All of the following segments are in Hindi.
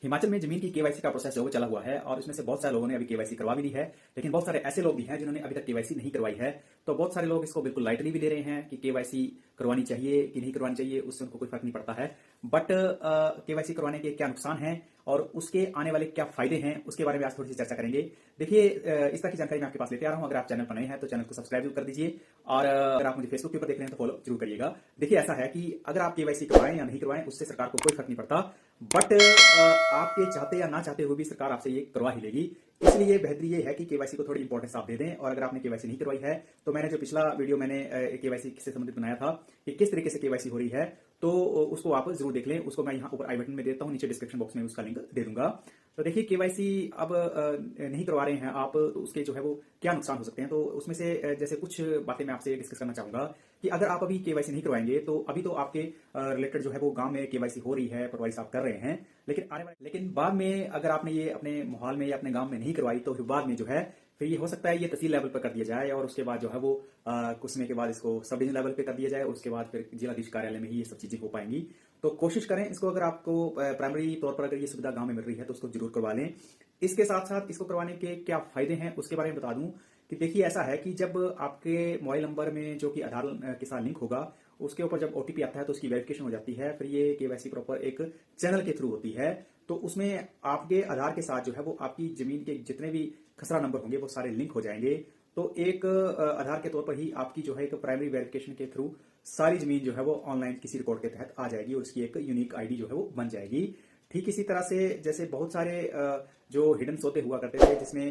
हिमाचल में जमीन की केवाईसी का प्रोसेस जो है वो चला हुआ है और इसमें से बहुत सारे लोगों ने अभी केवाईसी करवा भी ली है, लेकिन बहुत सारे ऐसे लोग भी हैं जिन्होंने अभी तक केवाईसी नहीं करवाई है। तो बहुत सारे लोग इसको बिल्कुल लाइटली भी ले रहे हैं कि केवाईसी करवानी चाहिए कि नहीं करवानी चाहिए, उससे उनको कोई फर्क नहीं पड़ता है। बट केवाईसी करवाने के क्या नुकसान हैं और उसके आने वाले क्या फायदे हैं, उसके बारे में आज थोड़ी सी चर्चा करेंगे। देखिए, इस तरह की जानकारी मैं आपके पास लेते आ रहा हूँ। अगर आप चैनल पर नए हैं तो चैनल को सब्सक्राइब जरूर कर दीजिए और अगर आप मुझे फेसबुक के ऊपर देख रहे हैं तो फॉलो जरूर करिएगा। देखिए, ऐसा है कि अगर आप केवाईसी करवाएं या नहीं करवाएं उससे सरकार को कोई फर्क नहीं पड़ता, बट आपके चाहते या ना चाहते हुए भी सरकार आपसे ये करवा ही लेगी। इसलिए बेहतरी ये है कि केवाईसी को थोड़ी इंपॉर्टेंस आप दे दें। और अगर आपने केवाईसी नहीं करवाई है तो मैंने जो पिछला वीडियो मैंने केवाईसी से संबंधित बनाया था कि किस तरीके से केवाईसी हो रही है, तो उसको आप जरूर देख लें। उसको मैं यहाँ ऊपर आई बटन में देता हूँ, नीचे डिस्क्रिप्शन बॉक्स में उसका लिंक दे दूंगा। तो देखिए, केवाईसी अब नहीं करवा रहे हैं आप तो उसके जो है वो क्या नुकसान हो सकते हैं, तो उसमें से जैसे कुछ बातें मैं आपसे डिस्कस करना चाहूंगा कि अगर आप अभी केवाईसी नहीं करवाएंगे तो अभी तो आपके रिलेटेड जो है वो गांव में केवाईसी हो रही है, प्रोवाइड आप कर रहे हैं, लेकिन बाद में अगर आपने ये अपने मोहल्ले में या अपने गांव में नहीं करवाई तो फिर बाद में जो है फिर ये हो सकता है ये तहसील लेवल पर कर दिया जाए और उसके बाद जो है वो कुछ समय के बाद इसको सब डिवीजन लेवल पे कर दिया जाए। उसके बाद फिर जिलाधीश कार्यालय में ही ये सब चीजें हो पाएंगी। तो कोशिश करें इसको, अगर आपको प्राइमरी तौर पर अगर ये सुविधा गांव में मिल रही है तो उसको जरूर करवा लें। इसके साथ साथ इसको करवाने के क्या फायदे हैं उसके बारे में बता दूं कि देखिए, ऐसा है कि जब आपके मोबाइल नंबर में जो कि आधार के साथ लिंक होगा उसके ऊपर जब ओटीपी आता है तो उसकी वेरिफिकेशन हो जाती है। फिर ये केवाईसी प्रॉपर एक चैनल के थ्रू होती है, तो उसमें आपके आधार के साथ जो है वो आपकी जमीन के जितने भी खसरा नंबर होंगे वो सारे लिंक हो जाएंगे। तो एक आधार के तौर पर ही आपकी जो है एक प्राइमरी वेरिफिकेशन के थ्रू सारी जमीन जो है वो ऑनलाइन किसी रिकॉर्ड के तहत आ जाएगी और उसकी एक यूनिक आईडी जो है वो बन जाएगी। ठीक इसी तरह से जैसे बहुत सारे जो हिडन सौदे हुआ करते थे जिसमें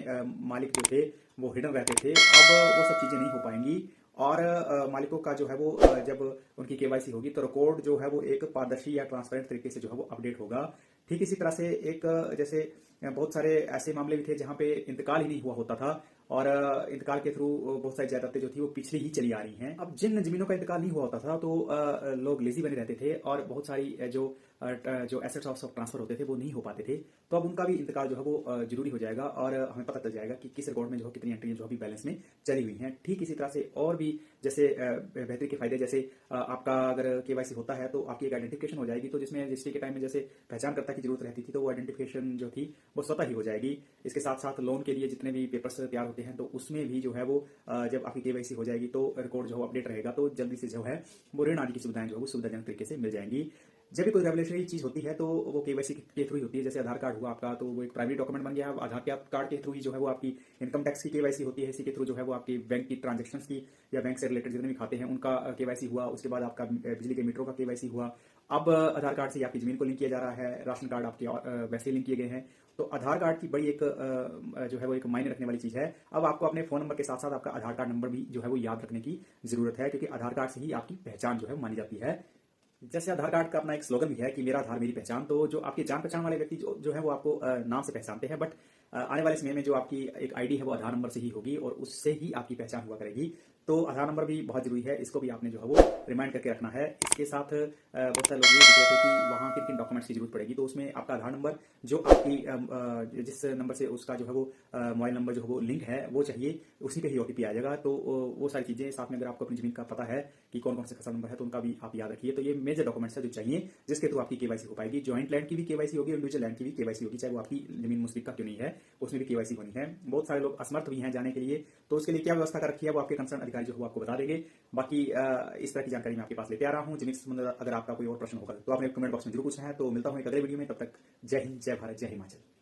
मालिक जो थे वो हिडन रहते थे, अब वो सब चीजें नहीं हो पाएंगी और मालिकों का जो है वो जब उनकी केवाईसी होगी तो रिकॉर्ड जो है वो एक पारदर्शी या ट्रांसपेरेंट तरीके से जो है वो अपडेट होगा। ठीक इसी तरह से एक जैसे बहुत सारे ऐसे मामले भी थे जहां पे इंतकाल ही नहीं हुआ होता था और इंतकाल के थ्रू बहुत सारी जायदादें जो थी वो पिछले ही चली आ रही हैं। अब जिन जमीनों का इंतकाल नहीं हुआ होता था तो लोग लेजी बने रहते थे और बहुत सारी जो एसेट्स ऑफ ट्रांसफर होते थे वो नहीं हो पाते थे। तो अब उनका भी इंतकाल जो है वो जरूरी हो जाएगा और हमें पता चल जाएगा कि किस रिकॉर्ड में जो कितनी एंट्रियां जो अभी बैलेंस में चली हुई हैं। ठीक इसी तरह से और भी जैसे बेहतरी के फायदे, जैसे आपका अगर केवाईसी होता है तो आपकी एक आइडेंटिफिकेशन हो जाएगी। तो जिसमें रजिस्ट्री के टाइम में जैसे पहचानकर्ता की जरूरत रहती थी तो वो आइडेंटिफिकेशन जो थी वो स्वतः ही हो जाएगी। इसके साथ साथ लोन के लिए जितने भी पेपर्स तैयार होते हैं तो उसमें भी जो है वो जब आपकी केवाईसी हो जाएगी तो रिकॉर्ड जो है अपडेट रहेगा, तो जल्दी से जो है वो ऋण आदि की सुविधाएं जो है वो सुविधाजनक तरीके से मिल जाएंगी। जब भी कोई रेवोल्यूशनरी चीज होती है तो वो केवाईसी के थ्रू ही होती है। जैसे आधार कार्ड हुआ आपका तो वो एक प्राइमरी डॉक्यूमेंट बन गया है। आधार कार्ड के थ्रू ही जो है वो आपकी इनकम टैक्स की केवाईसी होती है। इसी के थ्रू जो है वो आपकी बैंक की ट्रांजेक्शन की या बैंक से रिलेटेड जितने भी खाते हैं उनका केवाईसी हुआ। उसके बाद आपका बिजली के मीटरों का केवाईसी हुआ। अब आधार कार्ड से आपकी जमीन को लिंक किया जा रहा है, राशन कार्ड आपके वैसे लिंक किए गए हैं। तो आधार कार्ड की बड़ी एक जो है वो एक मायने रखने वाली चीज है। अब आपको अपने फोन नंबर के साथ साथ आपका आधार कार्ड नंबर भी जो है वो याद रखने की जरूरत है, क्योंकि आधार कार्ड से ही आपकी पहचान जो है मानी जाती है। जैसे आधार कार्ड का अपना एक स्लोगन भी है कि मेरा आधार मेरी पहचान। तो जो आपके जान पहचान वाले व्यक्ति जो है वो आपको नाम से पहचानते हैं, बट आने वाले समय में जो आपकी एक आईडी है वो आधार नंबर से ही होगी और उससे ही आपकी पहचान हुआ करेगी। तो आधार नंबर भी बहुत जरूरी है, इसको भी आपने जो है वो रिमाइंड करके रखना है। इसके साथ बहुत सारे लोग ये पूछ रहे थे कि वहाँ किन किन डॉक्यूमेंट्स की जरूरत पड़ेगी, तो उसमें आपका आधार नंबर जो आपकी जिस नंबर से उसका जो है वो मोबाइल नंबर जो है वो लिंक है वो चाहिए, उसी पे ही ओटीपी आ जाएगा। तो वो सारी चीजें साथ में, अगर आपको अपनी जमीन का पता है कि कौन कौन से खसरा नंबर है तो उनका भी आप याद रखिए। तो ये मेजर डॉक्यूमेंट्स है जो चाहिए जिसके थ्रू आपकी केवाईसी हो पाएगी। ज्वाइंट लैंड की भी केवाईसी होगी और इंडिविजुअल लैंड की भी केवाईसी होगी, चाहे वो आपकी जमीन मुस्लिक का क्यों नहीं है, उसमें भी केवाईसी होनी है। बहुत सारे लोग असमर्थ भी हैं जाने के लिए, तो उसके लिए क्या व्यवस्था कर रखी है वो आपके कंसर्न अधिकारी जो है आपको बता देंगे। बाकी इस तरह की जानकारी मैं आपके पास लेते आ रहा हूं। जमीन से संबंधित अगर आपका कोई और प्रश्न होगा तो आपने कमेंट बॉक्स में जरूर पूछना है। तो मिलता हूं एक अगले वीडियो में, तब तक जय हिंद, जय भारत, जय हिमाचल।